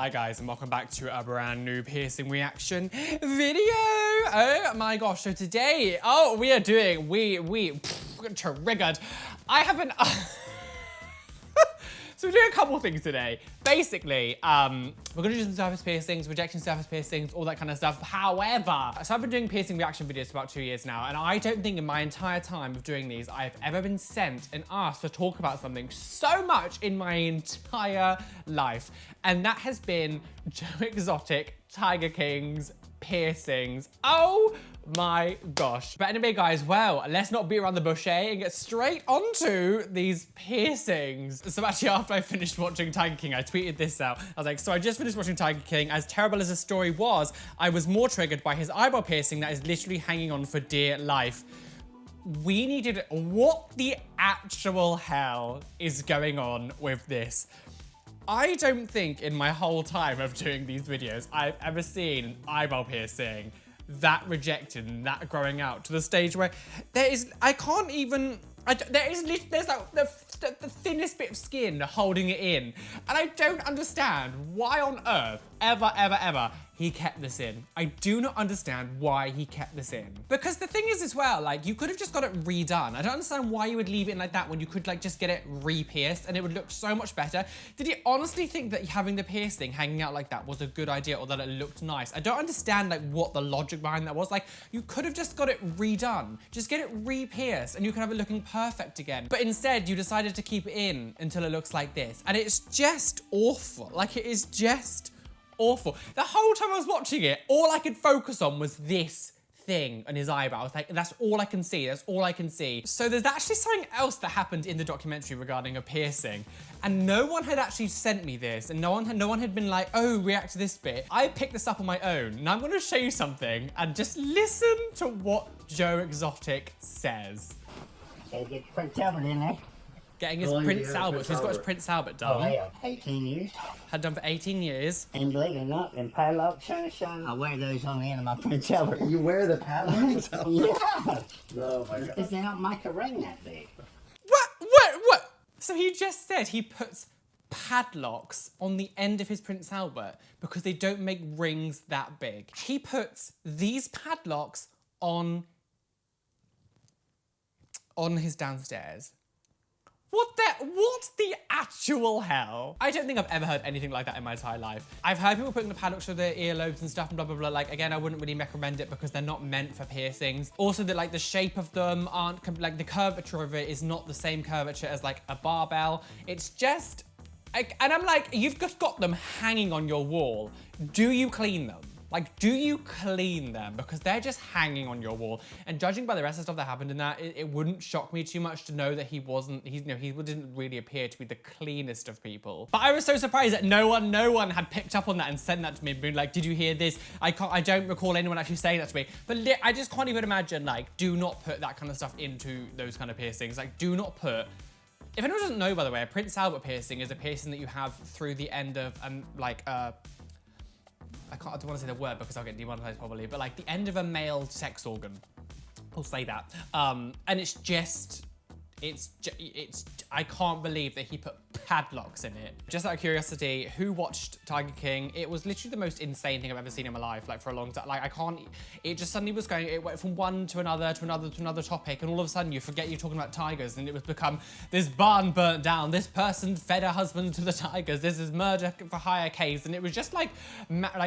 Hi guys, and welcome back to a brand new piercing reaction video. Oh my gosh, so today, we are doing, triggered. I haven't, so we're doing a couple things today. Basically, we're gonna do some surface piercings, rejecting surface piercings, all that kind of stuff. However, so I've been doing piercing reaction videos for about 2 years now, and I don't think in my entire time of doing these, I've ever been sent and asked to talk about something so much in my entire life. And that has been Joe Exotic, Tiger King's piercings. Oh my gosh. But anyway, guys, well, let's not beat around the bush, and get straight onto these piercings. So actually, after I finished watching Tiger King, I tweeted this out. I was like, so I just finished watching Tiger King. As terrible as the story was, I was more triggered by his eyebrow piercing that is literally hanging on for dear life. We needed, what the actual hell is going on with this? I don't think in my whole time of doing these videos, I've ever seen an eyebrow piercing that rejected and that growing out to the stage where there is, I can't even, there's like the thinnest bit of skin holding it in. And I don't understand why on earth, ever, he kept this in. I do not understand why he kept this in. Because the thing is as well, like, you could have just got it redone. I don't understand why you would leave it in like that when you could like just get it re-pierced and it would look so much better. Did he honestly think that having the piercing hanging out like that was a good idea or that it looked nice? I don't understand like what the logic behind that was. Like, you could have just got it redone. Just get it re-pierced and you can have it looking perfect again. But instead you decided to keep it in until it looks like this. And it's just awful. Like, it is just awful. The whole time I was watching it, all I could focus on was this thing on his eyebrow. I was like, that's all I can see. That's all I can see. So there's actually something else that happened in the documentary regarding a piercing, and no one had actually sent me this, and no one had been like, oh, react to this bit. I picked this up on my own, and I'm going to show you something, and just listen to what Joe Exotic says. Gotta get Prince Albert in there. Getting his Prince Albert. So he's got his Prince Albert done. Oh, yeah. 18 years. Had done for 18 years. And believe it or not, them padlocks, shine. I wear those on the end of my Prince Albert. You wear the padlocks? Yeah. Oh my god. Because they don't make a ring that big. What? So he just said he puts padlocks on the end of his Prince Albert because they don't make rings that big. He puts these padlocks on his downstairs. What the actual hell? I don't think I've ever heard anything like that in my entire life. I've heard people putting the padlocks through their earlobes and stuff and blah, blah, blah. Like, again, I wouldn't really recommend it because they're not meant for piercings. Also, that like the shape of them aren't, like the curvature of it is not the same curvature as like a barbell. It's just, and I'm like, you've just got them hanging on your wall. Do you clean them? Like, do you clean them? Because they're just hanging on your wall. And judging by the rest of the stuff that happened in that, it wouldn't shock me too much to know that he didn't really appear to be the cleanest of people. But I was so surprised that no one had picked up on that and sent that to me and been like, did you hear this? I don't recall anyone actually saying that to me. But I just can't even imagine, like, do not put that kind of stuff into those kind of piercings. Like, do not put, if anyone doesn't know, by the way, a Prince Albert piercing is a piercing that you have through the end of, I don't want to say the word because I'll get demonetized probably, but like the end of a male sex organ. I'll say that. And it's I can't believe that he put padlocks in it. Just out of curiosity, who watched Tiger King? It was literally the most insane thing I've ever seen in my life, like for a long time. Like it just suddenly was going, it went from one to another, to another topic, and all of a sudden you forget you're talking about tigers, and it was become, this barn burnt down, this person fed her husband to the tigers, this is murder for hire case, and it was just like,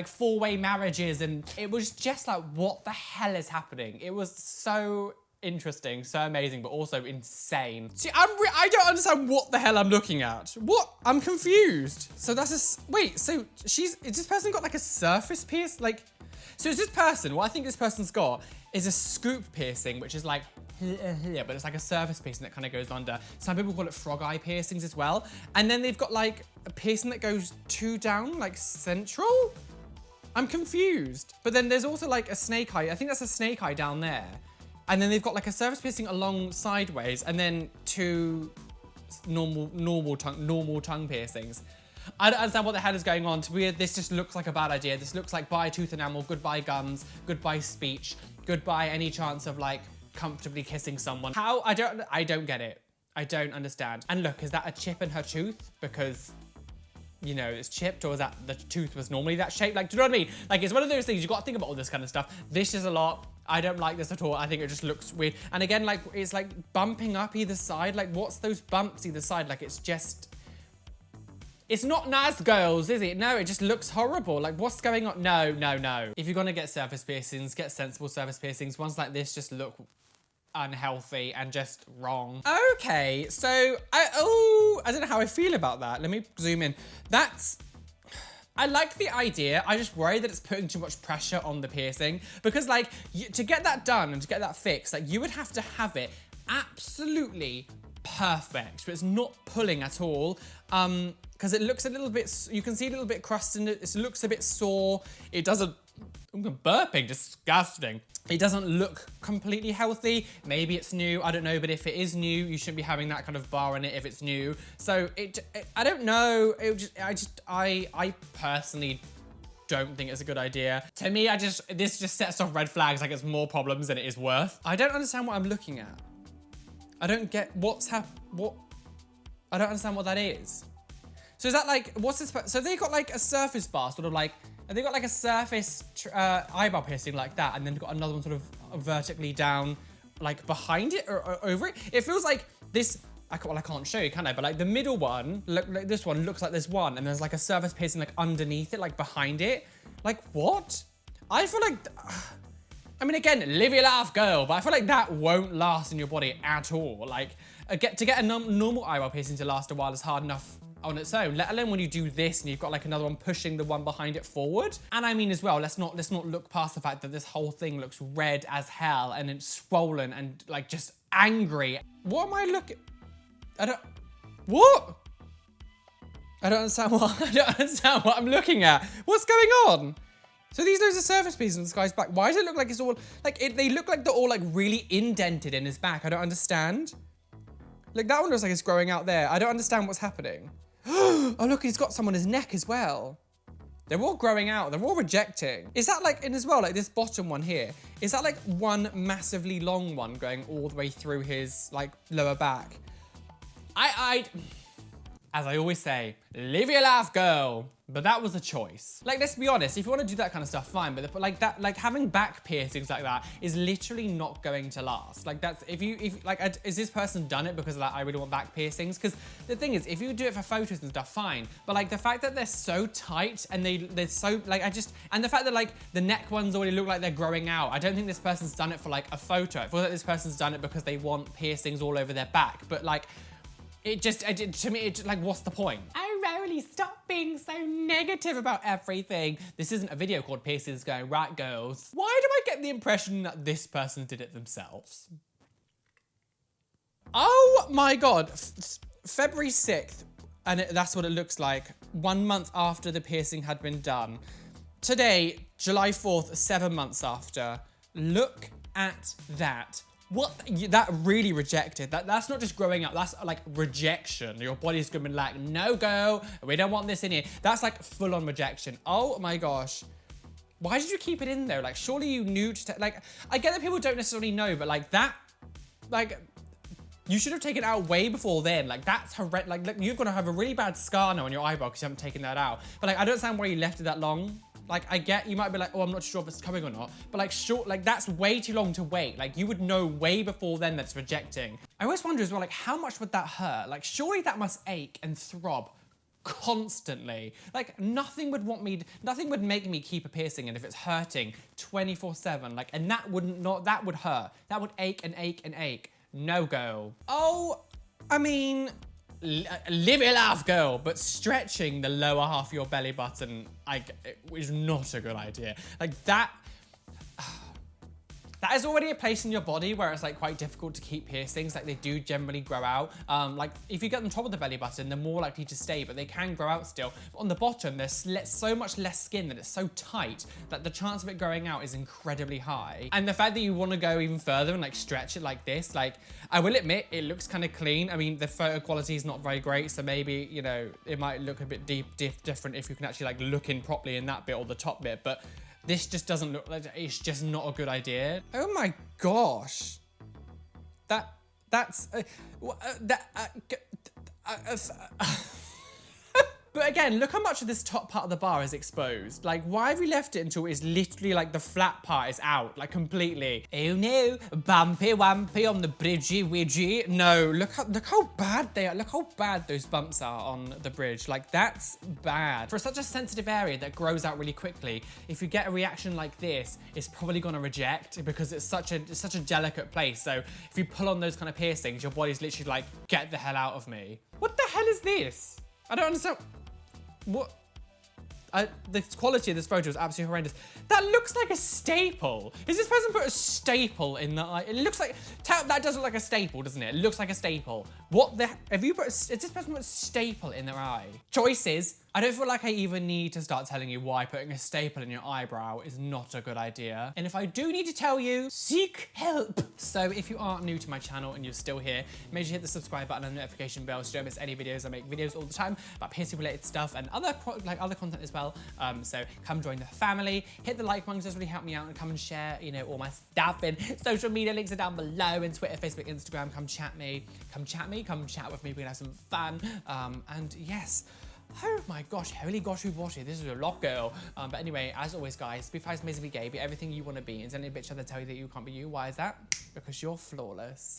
four-way marriages, and it was just like, what the hell is happening? It was so interesting, so amazing, but also insane. See, I don't understand what the hell I'm looking at. What? I'm confused. So that's wait, so is this person got like a surface pierce? Like, so is this person, what I think this person's got is a scoop piercing, which is like, but it's like a surface piercing that kind of goes under. Some people call it frog eye piercings as well. And then they've got like a piercing that goes two down, like central? I'm confused. But then there's also like a snake eye. I think that's a snake eye down there. And then they've got like a surface piercing along sideways, and then two normal tongue piercings. I don't understand what the hell is going on. To me, this just looks like a bad idea. This looks like bye tooth enamel, goodbye gums, goodbye speech, goodbye any chance of like comfortably kissing someone. How? I don't get it. I don't understand. And look, is that a chip in her tooth? Because you know, it's chipped, or is that the tooth was normally that shape? Like, do you know what I mean? Like, it's one of those things, you got to think about all this kind of stuff. This is a lot. I don't like this at all. I think it just looks weird. And again, like, it's like bumping up either side. Like, what's those bumps either side? Like, it's just, it's not nice, girls, is it? No, it just looks horrible. Like, what's going on? No, no, no. If you're gonna get surface piercings, get sensible surface piercings. Ones like this just look unhealthy and just wrong. Okay, so I don't know how I feel about that. Let me zoom in. I like the idea. I just worry that it's putting too much pressure on the piercing, because like to get that done and to get that fixed, like you would have to have it absolutely perfect, but it's not pulling at all. Because it looks a little bit, you can see a little bit crust in it. It looks a bit sore. It doesn't, I'm burping, disgusting. It doesn't look completely healthy. Maybe it's new, I don't know, but if it is new, you shouldn't be having that kind of bar in it if it's new. So I don't know, I personally don't think it's a good idea. To me, this just sets off red flags, like it's more problems than it is worth. I don't understand what I'm looking at. I don't get I don't understand what that is. So is that like, what's this, so they got like a surface bar, sort of like, and they got like a surface eyebrow piercing like that, and then got another one sort of vertically down, like behind it or over it. It feels like this, well, I can't show you, can I? But like the middle one, like this one looks like this one, and there's like a surface piercing like underneath it, like behind it. Like what? I feel like, I mean, again, live your life, girl, but I feel like that won't last in your body at all. Like, to get a normal eyebrow piercing to last a while is hard enough on its own, let alone when you do this and you've got like another one pushing the one behind it forward. And I mean as well, let's not look past the fact that this whole thing looks red as hell and it's swollen and like just angry. What am I looking? What? I don't understand what I'm looking at. What's going on? So these are surface pieces on this guy's back. Why does it look like it's all, like, they look like they're all like really indented in his back. I don't understand. Like that one looks like it's growing out there. I don't understand what's happening. Oh look, he's got some on his neck as well. They're all growing out, they're all rejecting. Is that like, and as well, like this bottom one here, is that like one massively long one going all the way through his like lower back? As I always say, live your life, girl. But that was a choice. Like, let's be honest, if you want to do that kind of stuff, fine. But like that, like having back piercings like that is literally not going to last. Like that's, if like, is this person done it because like, I really want back piercings? Because the thing is, if you do it for photos and stuff, fine. But like the fact that they're so tight and they're so, like, and the fact that like the neck ones already look like they're growing out. I don't think this person's done it for like a photo. I feel like this person's done it because they want piercings all over their back. But like, to me, like, what's the point? Oh, Roly, stop being so negative about everything. This isn't a video called Piercings Going Right, girls. Why do I get the impression that this person did it themselves? Oh my God, February 6th, and that's what it looks like, 1 month after the piercing had been done. Today, July 4th, 7 months after. Look at that. What, that really rejected. That's not just growing up, that's like rejection. Your body's gonna be like, no go, we don't want this in here. That's like full on rejection. Oh my gosh. Why did you keep it in there? Like, surely you knew to, like, I get that people don't necessarily know, but like that, like, you should have taken it out way before then. Like, that's horrendous. Like, look, you're gonna have a really bad scar now on your eyebrow because you haven't taken that out. But like, I don't understand why you left it that long. Like, I get, you might be like, oh, I'm not sure if it's coming or not. But like, short, like that's way too long to wait. Like, you would know way before then that's rejecting. I always wonder as well, like, how much would that hurt? Like, surely that must ache and throb constantly. Like, nothing would make me keep a piercing, and if it's hurting 24/7, like, and that would hurt. That would ache and ache and ache. No go. Oh, I mean, live your life, girl, but stretching the lower half of your belly button, is not a good idea. Like that is already a place in your body where it's like quite difficult to keep piercings. Like they do generally grow out. Like if you get on top of the belly button, they're more likely to stay, but they can grow out still. But on the bottom, there's so much less skin that it's so tight that the chance of it growing out is incredibly high. And the fact that you want to go even further and like stretch it like this, like I will admit it looks kind of clean. I mean, the photo quality is not very great, so maybe, you know, it might look a bit different if you can actually like look in properly in that bit or the top bit, but this just doesn't look like, it's just not a good idea. Oh my gosh. But again, look how much of this top part of the bar is exposed. Like, why have we left it until it's literally like the flat part is out, like completely? Oh no, bumpy wampy on the bridgey widgy. No, look how bad they are. Look how bad those bumps are on the bridge. Like, that's bad. For such a sensitive area that grows out really quickly, if you get a reaction like this, it's probably gonna reject because it's such a delicate place. So if you pull on those kind of piercings, your body's literally like, get the hell out of me. What the hell is this? I don't understand. What? The quality of this photo is absolutely horrendous. That looks like a staple. Is this person put a staple in the eye? It looks like, that does look like a staple, doesn't it? It looks like a staple. What the, have you put, is this person put a staple in their eye? Choices. I don't feel like I even need to start telling you why putting a staple in your eyebrow is not a good idea. And if I do need to tell you, seek help. So if you are new to my channel and you're still here, make sure you hit the subscribe button and the notification bell so you don't miss any videos. I make videos all the time about piercing related stuff and other content as well. So come join the family, hit the like button, does really help me out, and come and share, you know, all my stuff in social media. Links are down below in Twitter, Facebook, Instagram. Come chat me, come chat with me. We can have some fun. And yes. Oh my gosh, holy goshy washy, this is a lot, girl. But anyway, as always, guys, be fast, amazing, be gay, be everything you want to be. And don't let a bitch ever tell you that you can't be you. Why is that? Because you're flawless.